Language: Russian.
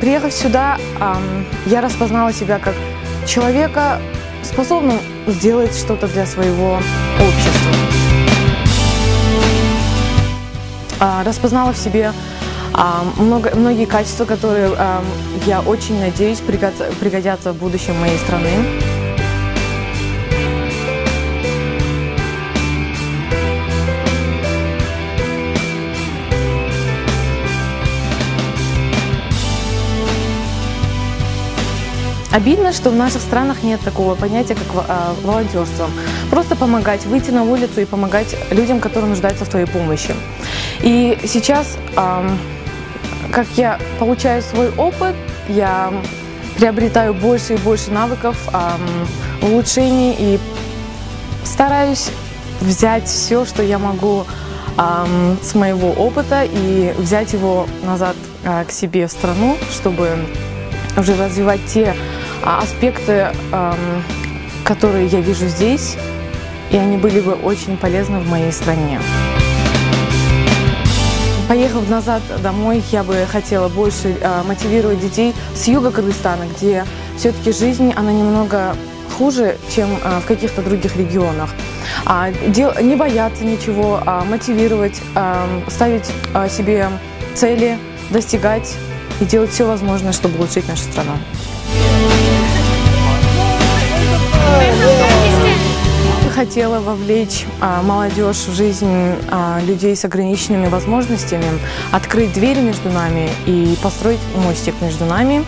Приехав сюда, я распознала себя как человека, способного сделать что-то для своего общества. Распознала в себе многие качества, которые, я очень надеюсь, пригодятся в будущем моей страны. Обидно, что в наших странах нет такого понятия, как волонтерство. Просто помогать, выйти на улицу и помогать людям, которые нуждаются в твоей помощи. И сейчас, как я получаю свой опыт, я приобретаю больше и больше навыков, улучшений и стараюсь взять все, что я могу с моего опыта и взять его назад к себе в страну, чтобы уже развивать те аспекты, которые я вижу здесь, и они были бы очень полезны в моей стране. Поехав назад домой, я бы хотела больше мотивировать детей с юга Кыргызстана, где все-таки жизнь, она немного хуже, чем в каких-то других регионах. Не бояться ничего, мотивировать, ставить себе цели, достигать и делать все возможное, чтобы улучшить нашу страну. Хотела вовлечь молодежь в жизнь людей с ограниченными возможностями, открыть двери между нами и построить мостик между нами.